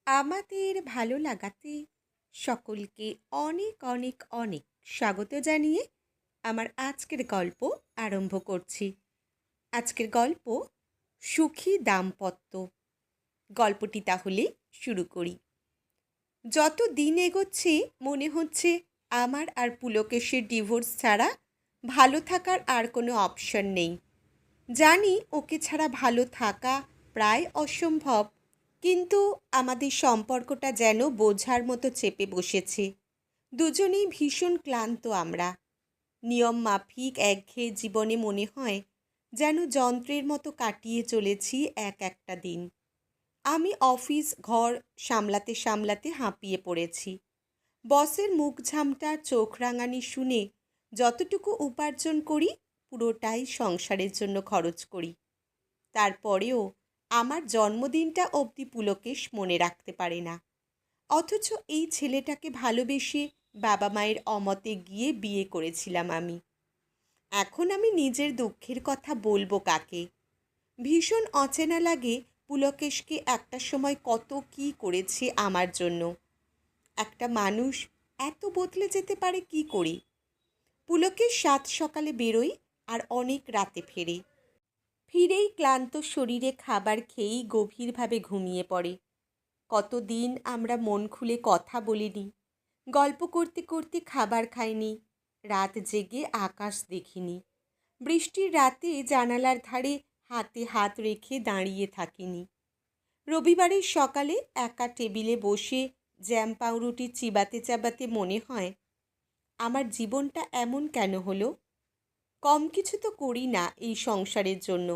আমাদের ভালো লাগাতে সকলকে অনেক অনেক অনেক স্বাগত জানিয়ে আমার আজকের গল্প আরম্ভ করছি। আজকের গল্প সুখী দাম্পত্য। গল্পটি তাহলে শুরু করি। যত দিন এগোচ্ছে মনে হচ্ছে আমার আর পুলকেশের ডিভোর্স ছাড়া ভালো থাকার আর কোনো অপশন নেই। জানি ওকে ছাড়া ভালো থাকা প্রায় অসম্ভব, কিন্তু আমাদের সম্পর্কটা যেন বোঝার মতো চেপে বসেছে। দুজনেই ভীষণ ক্লান্ত আমরা। নিয়ম মাফিক একঘেয়ে জীবনে মনে হয় যেন যন্ত্রের মতো কাটিয়ে চলেছি এক একটা দিন। আমি অফিস ঘর সামলাতে সামলাতে হাঁপিয়ে পড়েছি। বসের মুখ ঝামটা চোখ রাঙানি শুনে যতটুকু উপার্জন করি পুরোটাই সংসারের জন্য খরচ করি। তারপরেও আমার জন্মদিনটা অবধি পুলকেশ মনে রাখতে পারে না। অথচ এই ছেলেটাকে ভালোবেসে বাবা মায়ের অমতে গিয়ে বিয়ে করেছিলাম আমি। এখন আমি নিজের দুঃখের কথা বলবো কাকে? ভীষণ অচেনা লাগে পুলকেশকে একটা সময় কত কী করেছে আমার জন্য। একটা মানুষ এত বদলে যেতে পারে কি করে? পুলকেশ সাত সকালে বেরোয় আর অনেক রাতে ফেরে। ফিরেই ক্লান্ত শরীরে খাবার খেয়েই গভীরভাবে ঘুমিয়ে পড়ে। কতদিন আমরা মন খুলে কথা বলিনি, গল্প করতে করতে খাবার খাইনি, রাত জেগে আকাশ দেখিনি, বৃষ্টির রাতে জানালার ধারে হাতে হাত রেখে দাঁড়িয়ে থাকিনি। রবিবারের সকালে একা টেবিলে বসে জ্যাম পাউরুটি চিবাতে চাবাতে মনে হয়, আমার জীবনটা এমন কেন হলো? কম কিছু তো করি না এই সংসারের জন্য।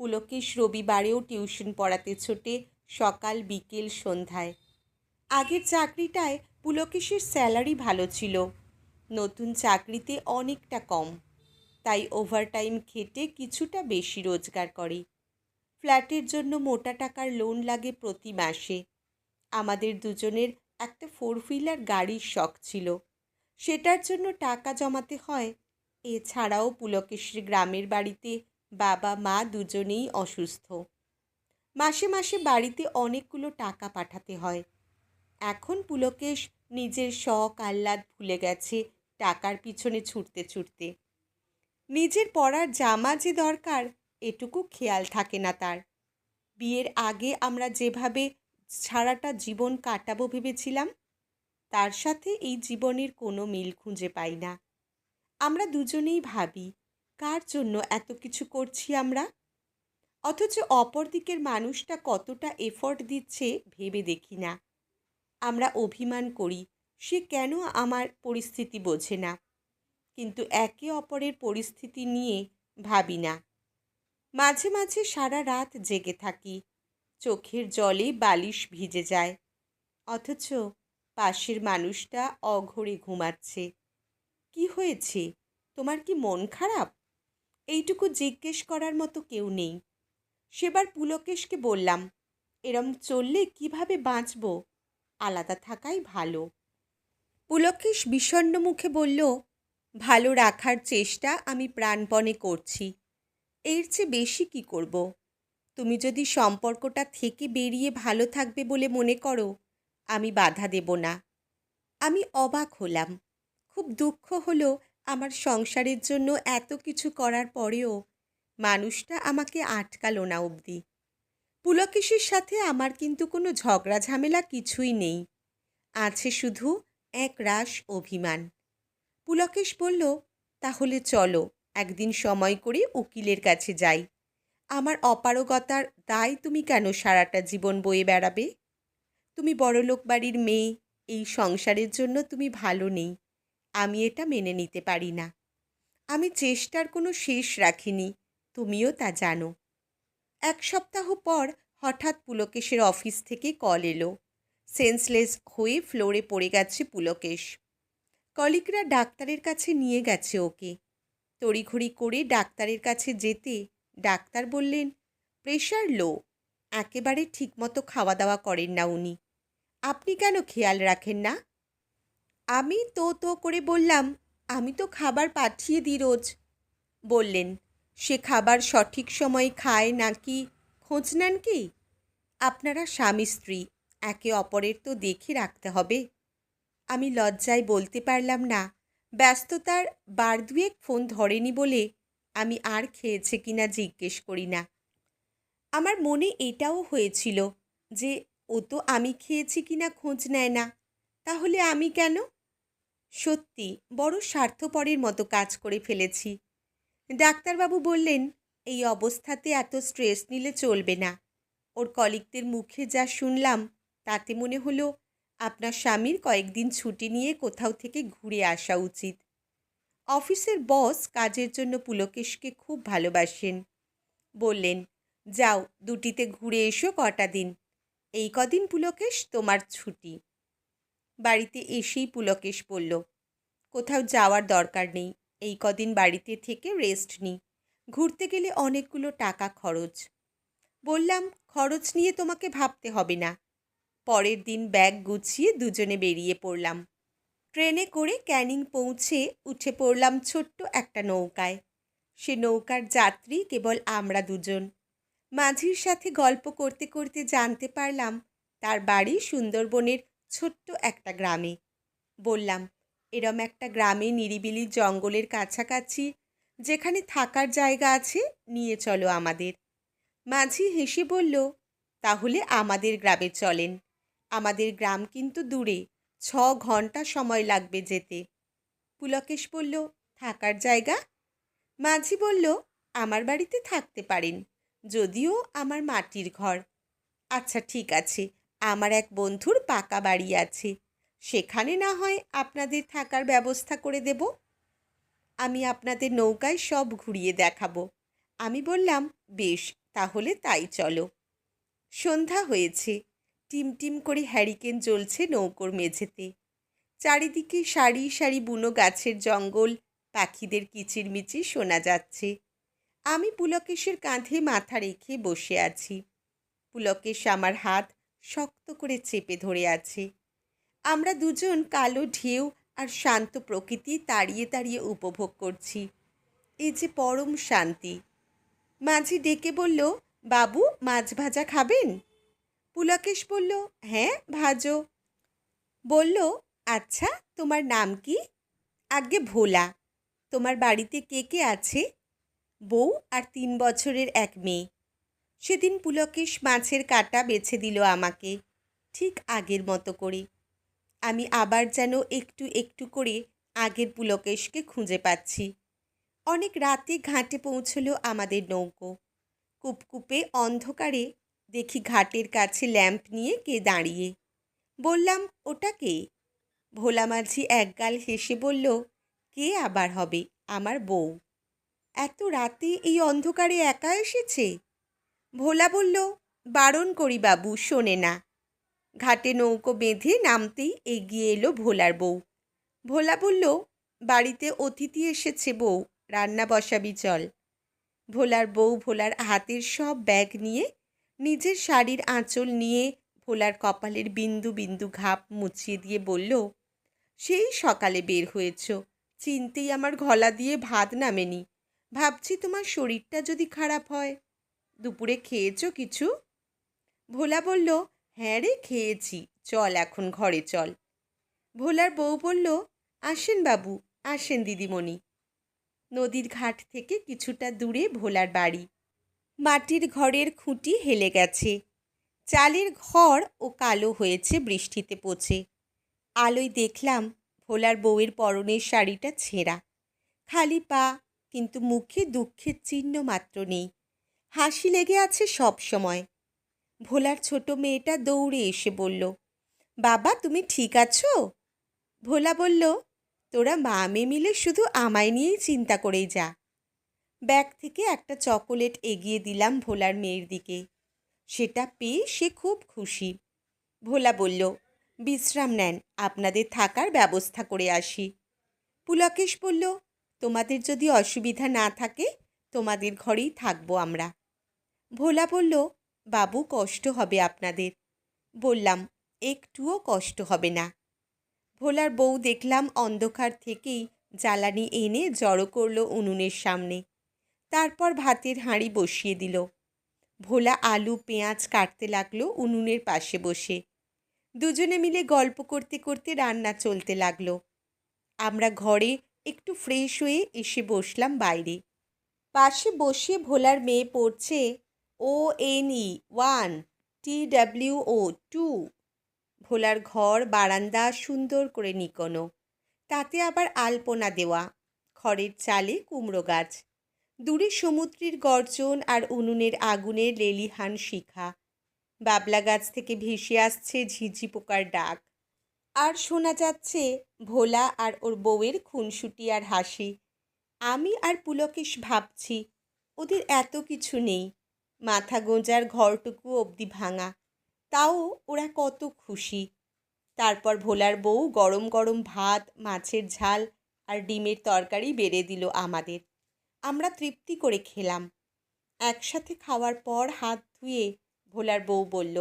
পুলকেশ রবিবারেও টিউশন পড়াতে ছোটে সকাল বিকেল সন্ধ্যায়। আগের চাকরিটায় পুলকেশের স্যালারি ভালো ছিল, নতুন চাকরিতে অনেকটা কম, তাই ওভারটাইম খেটে কিছুটা বেশি রোজগার করে। ফ্ল্যাটের জন্য মোটা টাকার লোন লাগে প্রতি মাসে। আমাদের দুজনের একটা 4 হুইলার গাড়ির শখ ছিল, সেটার জন্য টাকা জমাতে হয়। এছাড়াও পুলকেশের গ্রামের বাড়িতে বাবা মা দুজনেই অসুস্থ। মাসে মাসে বাড়িতে অনেকগুলো টাকা পাঠাতে হয়। এখন পুলকেশ নিজের শখ আহ্লাদ ভুলে গেছে টাকার পিছনে ছুটতে ছুটতে। নিজের পরার জামা যে দরকার এটুকু খেয়াল থাকে না তার। বিয়ের আগে আমরা যেভাবে সারাটা জীবন কাটাবো ভেবেছিলাম, তার সাথে এই জীবনের কোনো মিল খুঁজে পাই না। আমরা দুজনেই ভাবি, কার জন্য এত কিছু করছি আমরা? অথচ অপর দিকের মানুষটা কতটা এফর্ট দিচ্ছে ভেবে দেখি না। আমরা অভিমান করি সে কেন আমার পরিস্থিতি বোঝে না, কিন্তু একে অপরের পরিস্থিতি নিয়ে ভাবি না। মাঝে মাঝে সারা রাত জেগে থাকি, চোখের জলে বালিশ ভিজে যায়, অথচ পাশের মানুষটা অঘরে ঘুমাচ্ছে। কি হয়েছে? তোমার কি মন খারাপ? এইটুকু জিজ্ঞেস করার মতো কেউ নেই। সেবার পুলকেশকে বললাম, এরম চললে কিভাবে বাঁচব? আলাদা থাকাই ভালো। পুলকেশ বিষণ্ণ মুখে বলল, ভালো রাখার চেষ্টা আমি প্রাণপণে করছি, এর চেয়ে বেশি কি করব? তুমি যদি সম্পর্কটা থেকে বেরিয়ে ভালো থাকবে বলে মনে করো, আমি বাধা দেব না। আমি অবাক হলাম। খুব দুঃখ হলো আমার সংসারের জন্য এত কিছু করার পরেও মানুষটা আমাকে আটকালো না অবধি। পুলকেশের সাথে আমার কিন্তু কোনো ঝগড়া ঝামেলা কিছুই নেই, আছে শুধু এক রাশ অভিমান। পুলকেশ বলল, তাহলে চলো একদিন সময় করে উকিলের কাছে যাই। আমার অপারগতার দায় তুমি কেন সারাটা জীবন বয়ে বেড়াবে? তুমি বড়লোক বাড়ির মেয়ে, এই সংসারের জন্য তুমি ভালো নেই, আমি এটা মেনে নিতে পারি না। আমি চেষ্টার কোনো শেষ রাখিনি, তুমিও তা জানো। 1 সপ্তাহ পর হঠাৎ পুলকেশের অফিস থেকে কল এলো। সেন্সলেস হয়ে ফ্লোরে পড়ে গেছে পুলকেশ। কলিগরা ডাক্তারের কাছে নিয়ে গেছে ওকে। তড়িঘড়ি করে ডাক্তারের কাছে যেতে ডাক্তার বললেন, প্রেশার লো, একেবারে ঠিকমতো খাওয়া দাওয়া করেন না উনি। আপনি কেন খেয়াল রাখেন না? আমি তো করে বললাম, আমি তো খাবার পাঠিয়ে দিই রোজ। বললেন, সে খাবার সঠিক সময়ে খায় নাকি খোঁজ নেন কি? আপনারা স্বামী স্ত্রী, একে অপরের তো দেখে রাখতে হবে। আমি লজ্জায় বলতে পারলাম না। ব্যস্ততার বার দুয়েক ফোন ধরেনি বলে আমি আর খেয়েছে কিনা জিজ্ঞেস করি না। আমার মনে এটাও হয়েছিল যে ও তো আমি খেয়েছি কিনা খোঁজ নেয় না, তাহলে আমি কেন? সত্যি বড় স্বার্থপরের মতো কাজ করে ফেলেছি। ডাক্তারবাবু বললেন, এই অবস্থাতে এত স্ট্রেস নিলে চলবে না। ওর কলিগদের মুখে যা শুনলাম তাতে মনে হলো আপনার স্বামীর কয়েকদিন ছুটি নিয়ে কোথাও থেকে ঘুরে আসা উচিত। অফিসের বস কাজের জন্য পুলকেশকে খুব ভালোবাসেন। বললেন, যাও দুটিতে ঘুরে এসো কটা দিন। এই কদিন পুলকেশ তোমার ছুটি। বাড়িতে এসেই পুলকেশ বলল, কোথাও যাওয়ার দরকার নেই, এই কদিন বাড়িতে থেকে রেস্ট নিই। ঘুরতে গেলে অনেকগুলো টাকা খরচ। বললাম, খরচ নিয়ে তোমাকে ভাবতে হবে না। পরের দিন ব্যাগ গুছিয়ে দুজনে বেরিয়ে পড়লাম। ট্রেনে করে ক্যানিং পৌঁছে উঠে পড়লাম ছোট্ট একটা নৌকায়। সে নৌকার যাত্রী কেবল আমরা দুজন। মাঝির সাথে গল্প করতে করতে জানতে পারলাম তার বাড়ি সুন্দরবনের ছোট্ট একটা গ্রামে। বললাম, এরম একটা গ্রামে নিরিবিলি জঙ্গলের কাছাকাছি যেখানে থাকার জায়গা আছে, নিয়ে চলো আমাদের। মাঝি হেসে বলল, তাহলে আমাদের গ্রামে চলেন। আমাদের গ্রাম কিন্তু দূরে, 6 ঘন্টা সময় লাগবে যেতে। পুলকেশ বলল, থাকার জায়গা? মাঝি বলল, আমার বাড়িতে থাকতে পারেন, যদিও আমার মাটির ঘর। আচ্ছা ঠিক আছে, আমার এক বন্ধুর পাকা বাড়ি আছে, সেখানে না হয় আপনাদের থাকার ব্যবস্থা করে দেব। আমি আপনাদের নৌকায় সব ঘুরিয়ে দেখাবো। আমি বললাম, বেশ, তাহলে তাই চলো। সন্ধ্যা হয়েছে। টিমটিম করে হ্যারিকেন জ্বলছে নৌকোর মেঝেতে। চারিদিকে সারি সারি বুনো গাছের জঙ্গল, পাখিদের কিচিরমিচির শোনা যাচ্ছে। আমি পুলকেশের কাঁধে মাথা রেখে বসে আছি। পুলকেশ আমার হাত শক্ত করে চেপে ধরে আছে। আমরা দুজন কালো ঢেউ আর শান্ত প্রকৃতি তাড়িয়ে তাড়িয়ে উপভোগ করছি। এই যে পরম শান্তি। মাঝি ডেকে বলল, বাবু মাছ ভাজা খাবেন? পুলকেশ বলল, হ্যাঁ ভাজো। বলল, আচ্ছা তোমার নাম কি? আজ্ঞে ভোলা। তোমার বাড়িতে কে কে আছে? বউ আর 3 বছরের এক মেয়ে। সেদিন পুলকেশ মাছের কাঁটা বেছে দিল আমাকে, ঠিক আগের মতো করে। আমি আবার যেন একটু একটু করে আগের পুলকেশকে খুঁজে পাচ্ছি। অনেক রাতে ঘাটে পৌঁছলো আমাদের নৌকো। কূপকূপে অন্ধকারে দেখি ঘাটের কাছে ল্যাম্প নিয়ে কে দাঁড়িয়ে। বললাম, ওটা কে? ভোলা মাঝি একগাল হেসে বলল, কে আবার হবে, আমার বউ। এত রাতে এই অন্ধকারে একা এসেছে? ভোলা বলল, বারণ করি বাবু, শোনে না। ঘাটে নৌকো বেঁধে নামতেই এগিয়ে এলো ভোলার বউ। ভোলা বলল, বাড়িতে অতিথি এসেছে বউ, রান্না বসাবি চল। ভোলার বউ ভোলার হাতের সব ব্যাগ নিয়ে, নিজের শাড়ির আঁচল নিয়ে ভোলার কপালের বিন্দু বিন্দু ঘাপ মুছিয়ে দিয়ে বলল, সেই সকালে বের হয়েছ, চিনতেই আমার গলা দিয়ে ভাত নামেনি। ভাবছি তোমার শরীরটা যদি খারাপ হয়। দুপুরে খেয়েছো কিছু? ভোলা বলল, হ্যাঁ রে খেয়েছি, চল এখন ঘরে চল। ভোলার বউ বলল, আসেন বাবু, আসেন দিদিমণি। নদীর ঘাট থেকে কিছুটা দূরে ভোলার বাড়ি। মাটির ঘরের খুঁটি হেলে গেছে। চালের ঘর ও কালো হয়েছে বৃষ্টিতে পচে। আলোয় দেখলাম ভোলার বউয়ের পরনের শাড়িটা ছেঁড়া, খালি পা, কিন্তু মুখে দুঃখের চিহ্ন মাত্র নেই। হাসি লেগে আছে সব সময়। ভোলার ছোট মেয়েটা দৌড়ে এসে বলল, বাবা তুমি ঠিক আছো? ভোলা বলল, তোরা মা মেয়ে মিলে শুধু আমায় নিয়েই চিন্তা করেই যা। ব্যাগ থেকে একটা চকোলেট এগিয়ে দিলাম ভোলার মেয়ের দিকে। সেটা পেয়ে সে খুব খুশি। ভোলা বলল, বিশ্রাম নেন, আপনাদের থাকার ব্যবস্থা করে আসি। পুলকেশ বলল, তোমাদের যদি অসুবিধা না থাকে তোমাদের ঘরেই থাকবো আমরা। ভোলা বলল, বাবু কষ্ট হবে আপনাদের। বললাম, একটুও কষ্ট হবে না। ভোলার বউ দেখলাম অন্ধকার থেকেই জ্বালানি এনে জড়ো করল উনুনের সামনে। তারপর ভাতের হাঁড়ি বসিয়ে দিল। ভোলা আলু পেঁয়াজ কাটতে লাগলো উনুনের পাশে বসে। দুজনে মিলে গল্প করতে করতে রান্না চলতে লাগলো। আমরা ঘরে একটু ফ্রেশ হয়ে এসে বসলাম বাইরে। পাশে বসে ভোলার মেয়ে পড়ছে ONE 1 TWO 2। ভোলার ঘর বারান্দা সুন্দর করে নিকোনো, তাতে আবার আলপনা দেওয়া, খড়ের চালে কুমড়ো গাছ, দূরে সমুদ্রের গর্জন আর উনুনের আগুনের লেলিহান শিখা। বাবলা গাছ থেকে ভেসে আসছে ঝিঝি পোকার ডাক, আর শোনা যাচ্ছে ভোলা আর ওর বউয়ের খুনসুটি আর হাসি। আমি আর পুলকেশ ভাবছি, ওদের এত কিছু নেই, মাথা গোঁজার ঘরটুকু অবধি ভাঙা, তাও ওরা কত খুশি। তারপর ভোলার বউ গরম গরম ভাত, মাছের ঝাল আর ডিমের তরকারি বেড়ে দিল আমাদের। আমরা তৃপ্তি করে খেলাম। একসাথে খাওয়ার পর হাত ধুয়ে ভোলার বউ বলল,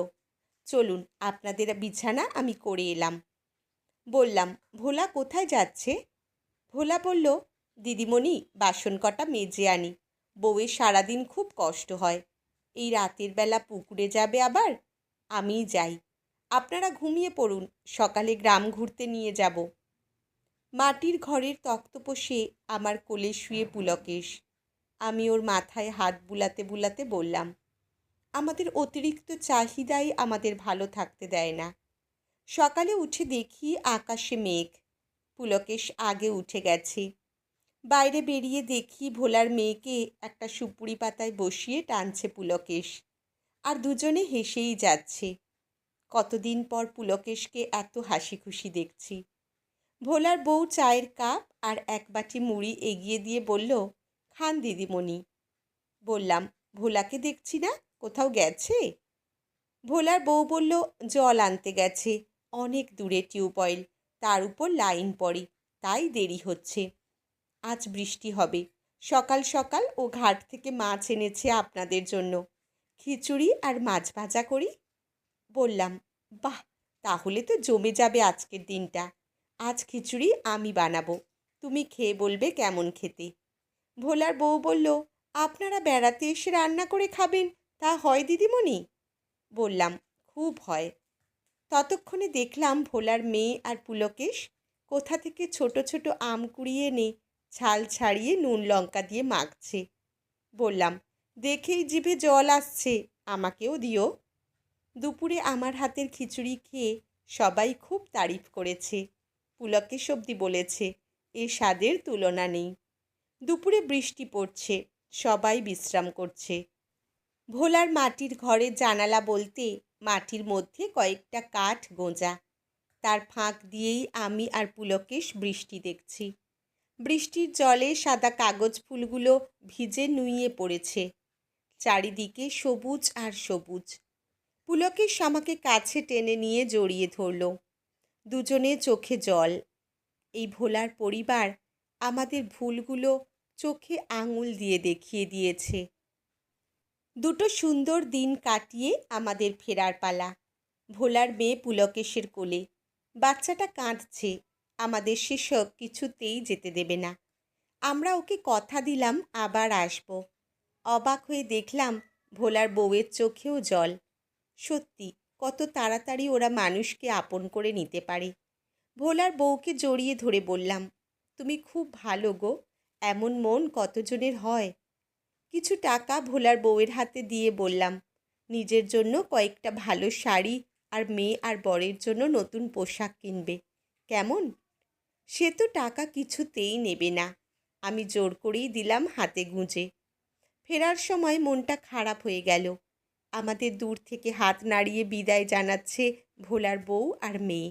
চলুন আপনাদের বিছানা আমি করে এলাম। বললাম, ভোলা কোথায় যাচ্ছে? ভোলা বলল, দিদিমণি বাসন কটা মেজে আনি, বউয়ের সারাদিন খুব কষ্ট হয়, এই রাতের বেলা পুকুরে যাবে আবার, আমিই যাই, আপনারা ঘুমিয়ে পড়ুন, সকালে গ্রাম ঘুরতে নিয়ে যাব। মাটির ঘরের তক্তপোষে আমার কোলে শুয়ে পুলকেশ। আমি ওর মাথায় হাত বুলাতে বুলাতে বললাম, আমাদের অতিরিক্ত চাহিদাই আমাদের ভালো থাকতে দেয় না। সকালে উঠে দেখি আকাশে মেঘ। পুলকেশ আগে উঠে গেছে। বাইরে বেরিয়ে দেখি ভোলার মেয়েকে একটা সুপুরি পাতায় বসিয়ে টানছে পুলকেশ, আর দুজনে হেসেই যাচ্ছে। কতদিন পর পুলকেশকে এত হাসি খুশি দেখছি। ভোলার বউ চায়ের কাপ আর এক বাটি মুড়ি এগিয়ে দিয়ে বলল, খান দিদিমণি। বললাম, ভোলাকে দেখছি না, কোথাও গেছে? ভোলার বউ বলল, জল আনতে গেছে, অনেক দূরে টিউবওয়েল, তার উপর লাইন পড়ে, তাই দেরি হচ্ছে। আজ বৃষ্টি হবে। সকাল সকাল ও ঘাট থেকে মাছ এনেছে আপনাদের জন্য, খিচুড়ি আর মাছ ভাজা করি। বললাম, বাহ, তাহলে তো জমে যাবে আজকের দিনটা। আজ খিচুড়ি আমি বানাবো, তুমি খেয়ে বলবে কেমন খেতে। ভোলার বউ বলল, আপনারা বেড়াতে এসে রান্না করে খাবেন, তা হয় দিদিমণি? বললাম, খুব হয়। ততক্ষণে দেখলাম ভোলার মেয়ে আর পুলকেশ কোথা থেকে ছোট ছোট আম কুড়িয়ে এনে ছাল ছাড়িয়ে নুন লঙ্কা দিয়ে মাখছে। বললাম, দেখেই জিভে জল আসছে, আমাকেও দিও। দুপুরে আমার হাতের খিচুড়ি খেয়ে সবাই খুব তারিফ করেছে। পুলকেশ অবধি বলেছে, এ স্বাদের তুলনা নেই। দুপুরে বৃষ্টি পড়ছে, সবাই বিশ্রাম করছে। ভোলার মাটির ঘরের জানালা বলতে মাটির মধ্যে কয়েকটা কাঠ গোঁজা, তার ফাঁক দিয়েই আমি আর পুলকেশ বৃষ্টি দেখছি। বৃষ্টির জলে সাদা কাগজ ফুলগুলো ভিজে নুইয়ে পড়েছে, চারিদিকে সবুজ আর সবুজ। পুলকেশ আমাকে কাছে টেনে নিয়ে জড়িয়ে ধরল, দুজনে চোখে জল। এই ভোলার পরিবার আমাদের ভুলগুলো চোখে আঙুল দিয়ে দেখিয়ে দিয়েছে। দুটো সুন্দর দিন কাটিয়ে আমাদের ফেরার পালা। ভোলার মেয়ে পুলকেশের কোলে, বাচ্চাটা কাঁদছে, আমাদের সে সব কিছুতেই যেতে দেবে না। আমরা ওকে কথা দিলাম আবার আসব। অবাক হয়ে দেখলাম ভোলার বউয়ের চোখেও জল। সত্যি কত তাড়াতাড়ি ওরা মানুষকে আপন করে নিতে পারে। ভোলার বউকে জড়িয়ে ধরে বললাম, তুমি খুব ভালো গো, এমন মন কতজনের হয়। কিছু টাকা ভোলার বউয়ের হাতে দিয়ে বললাম, নিজের জন্য কয়েকটা ভালো শাড়ি আর মেয়ে আর বরের জন্য নতুন পোশাক কিনবে, কেমন? সে তো টাকা কিছুতেই নেবে না। আমি জোর করেই দিলাম হাতে গুঁজে। ফেরার সময় মনটা খারাপ হয়ে গেল। আমাদের দূর থেকে হাত নাড়িয়ে বিদায় জানাচ্ছে ভোলার বউ আর মেয়ে।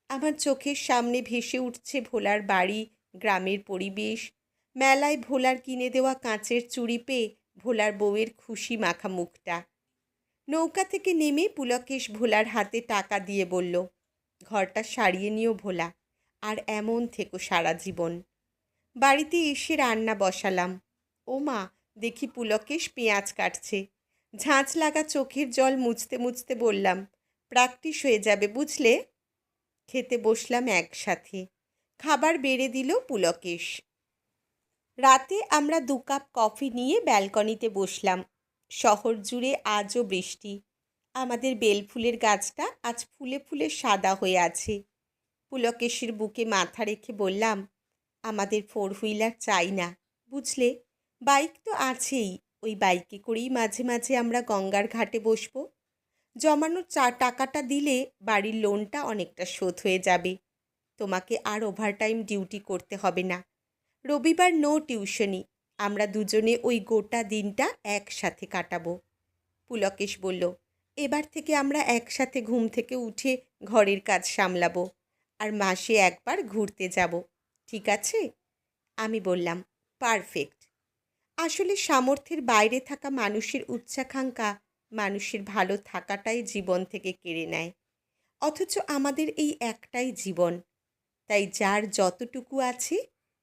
আমার চোখের সামনে ভেসে উঠছে ভোলার বাড়ি, গ্রামের পরিবেশ, মেলায় ভোলার কিনে দেওয়া কাঁচের চুড়ি পেয়ে ভোলার বউয়ের খুশি মাখা মুখটা। নৌকা থেকে নেমে পুলকেশ ভোলার হাতে টাকা দিয়ে বলল, ঘরটা সারিয়ে নিও ভোলা, আর এমন থেকো সারা জীবন। বাড়িতে এসে রান্না বসালাম। ও মা, দেখি পুলকেশ পেঁয়াজ কাটছে। ঝাঁঝ লাগা চোখের জল মুছতে মুছতে বললাম, প্র্যাকটিস হয়ে যাবে বুঝলে। খেতে বসলাম একসাথে। খাবার বেড়ে দিল পুলকেশ। রাতে আমরা 2 কাপ কফি নিয়ে ব্যালকনিতে বসলাম। শহর জুড়ে আজও বৃষ্টি। আমাদের বেলফুলের গাছটা আজ ফুলে ফুলে সাদা হয়ে আছে। পুলকেশীর বুকে মাথা রেখে বললাম, আমাদের ফোর হুইলার চাই না, বুঝলে? বাইক তো আছেই, ওই বাইকে করেই মাঝে মাঝে আমরা গঙ্গার ঘাটে বসবো। জমানো টাকাটা দিলে বাড়ির লোনটা অনেকটা শোধ হয়ে যাবে। তোমাকে আর ওভারটাইম ডিউটি করতে হবে না। রবিবার নো টিউশনি। আমরা দুজনে ওই গোটা দিনটা একসাথে কাটাবো। পুলকেশ বলল, এবার থেকে আমরা একসাথে ঘুম থেকে উঠে ঘরের কাজ সামলাবো আর মাসে একবার ঘুরতে যাব, ঠিক আছে? আমি বললাম, পারফেক্ট। আসলে সামর্থ্যের বাইরে থাকা মানুষের উচ্চাকাঙ্ক্ষা মানুষের ভালো থাকাটাই জীবন থেকে কেড়ে নেয়। অথচ আমাদের এই একটাই জীবন, তাই যার যতটুকু আছে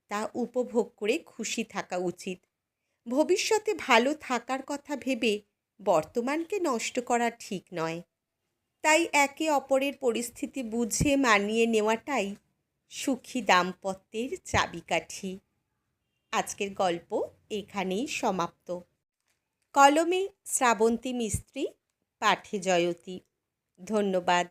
তা উপভোগ করে খুশি থাকা উচিত। ভবিষ্যতে ভালো থাকার কথা ভেবে বর্তমানকে নষ্ট করা ঠিক নয়। তাই একে অপরের পরিস্থিতি বুঝে মানিয়ে নেওয়াটাই সুখী দাম্পত্যের চাবিকাঠি। আজকের গল্প এখানেই সমাপ্ত। কলমে শ্রাবন্তী মিস্ত্রি, পাঠে জয়তী। ধন্যবাদ।